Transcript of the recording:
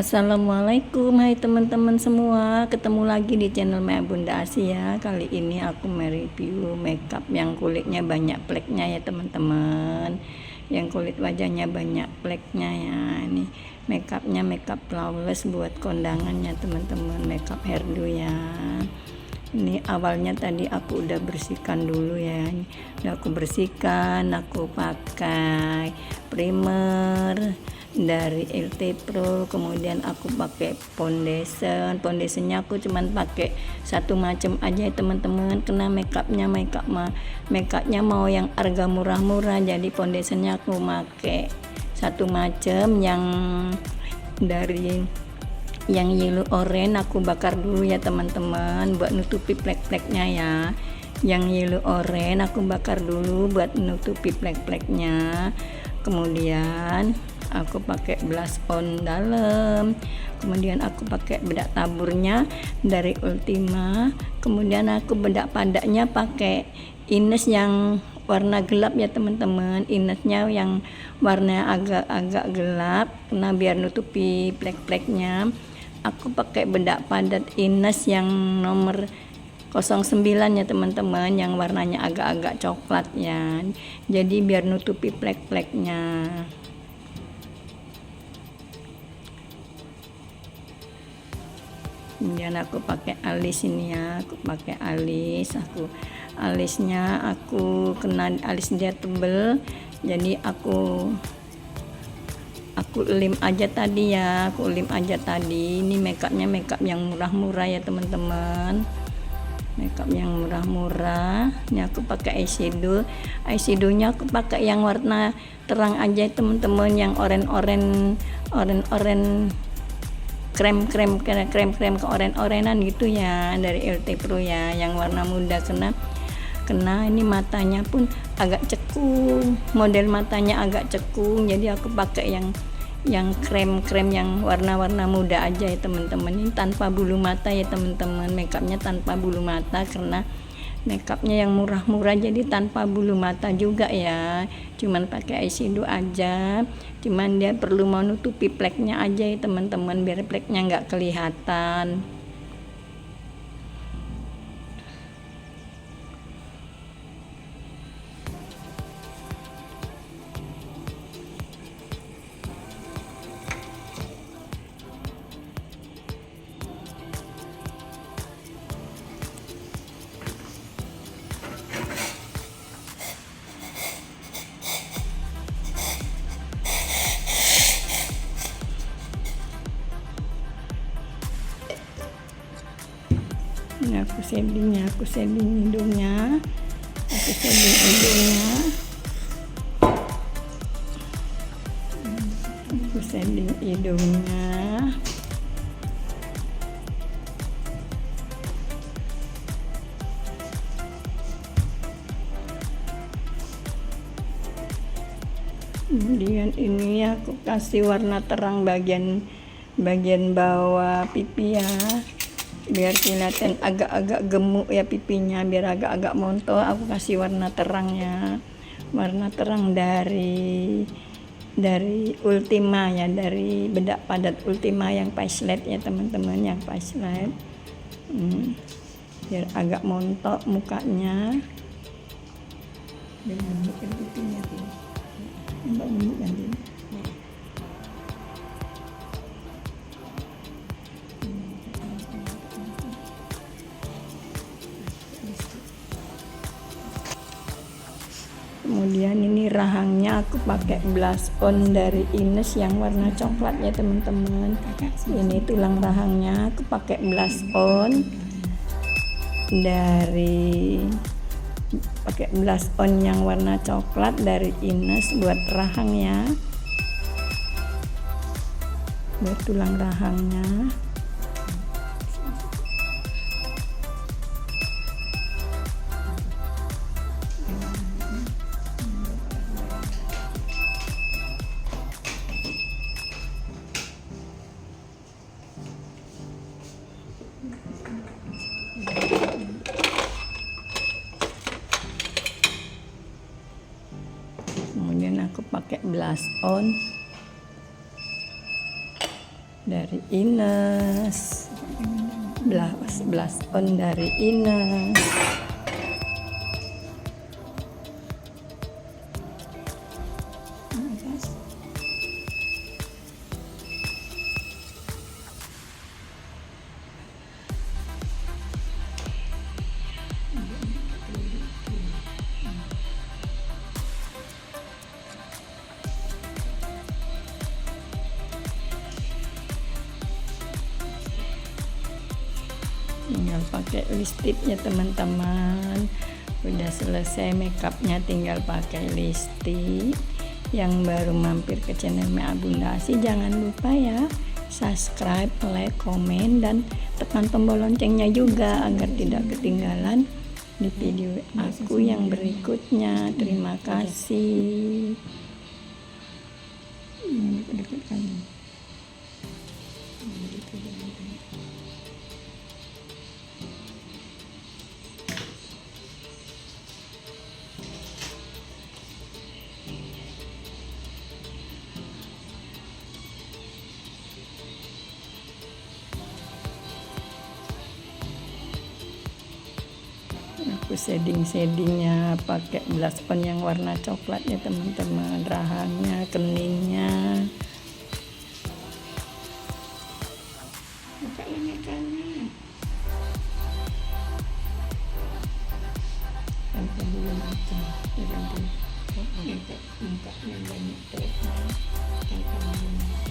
Assalamualaikum, hai teman-teman semua, ketemu lagi di channel Maya Bunda Asia. Kali ini aku mereview makeup yang kulitnya banyak fleknya ya teman-teman, yang kulit wajahnya banyak fleknya ya. Ini makeupnya makeup flawless buat kondangannya teman-teman, makeup hairdo ya. Ini awalnya tadi aku udah bersihkan dulu ya, udah aku bersihkan, aku pakai primer dari LT Pro, kemudian aku pakai foundationnya aku cuman pakai satu macam aja ya teman-teman, karena makeupnya mau yang harga murah-murah, jadi foundationnya aku pakai satu macam yang dari yang yellow orange. Aku bakar dulu ya teman-teman buat nutupi flek-fleknya ya. Yang yellow orange aku bakar dulu buat nutupi flek-fleknya. Kemudian aku pakai blush on dalam, kemudian aku pakai bedak taburnya dari Ultima, kemudian aku bedak padanya pakai ines yang warna gelap ya teman-teman, inesnya yang warna agak-agak gelap karena biar nutupi flek-fleknya. Aku pakai bedak padat ines yang nomor 09 ya teman-teman, yang warnanya agak-agak coklat ya, jadi biar nutupi flek-fleknya. Kemudian aku pakai alis ini ya, aku pakai alis, alisnya aku kena alis dia tebel, jadi aku lem aja tadi ya, ini makeupnya makeup yang murah-murah ya teman-teman, makeup yang murah-murah. Ini aku pakai eyeshadownya aku pakai yang warna terang aja teman-teman, yang orange krem ke orange-orangean gitu ya, dari LT Pro ya, yang warna muda, kena ini matanya pun agak cekung, model matanya agak cekung, jadi aku pakai yang krem yang warna-warna muda aja ya teman-teman. Ini tanpa bulu mata ya teman-teman, makeupnya tanpa bulu mata karena makeupnya yang murah-murah, jadi tanpa bulu mata juga ya, cuman pakai eyeshadow aja, cuman dia perlu mau nutupi fleknya aja ya teman-teman, biar fleknya nggak kelihatan. Ini aku shading hidungnya, aku shading hidungnya. Kemudian ini aku kasih warna terang bagian bawah pipi ya, biar kelihatan agak-agak gemuk ya pipinya, biar agak-agak montok. Aku kasih warna terangnya, warna terang dari Ultima ya, dari bedak padat Ultima yang Facelet ya teman-teman, yang Facelet, biar agak montok mukanya, biar menunjukkan pipinya tuh, menunjukkan ini. Kemudian ini rahangnya aku pakai blush on dari Ines yang warna coklat ya teman-teman. Ini tulang rahangnya aku pakai blush on yang warna coklat dari Ines buat rahangnya, buat tulang rahangnya. Kemudian aku pakai blush on dari Ines, blush on dari Ines. Tinggal pakai lipstiknya teman-teman. Udah selesai makeupnya, tinggal pakai lipstik. Yang baru mampir ke channel Mea Bunda Asih, jangan lupa ya subscribe, like, komen, dan tekan tombol loncengnya juga agar tidak ketinggalan di video aku yang berikutnya. Terima kasih. Aku shadingnya pakai blush on yang warna coklat ya teman-teman, rahangnya, keningnya. Buka lengakannya. Sampai dulu mata, jangan mukanya banyak treknya. Sampai dulu mata,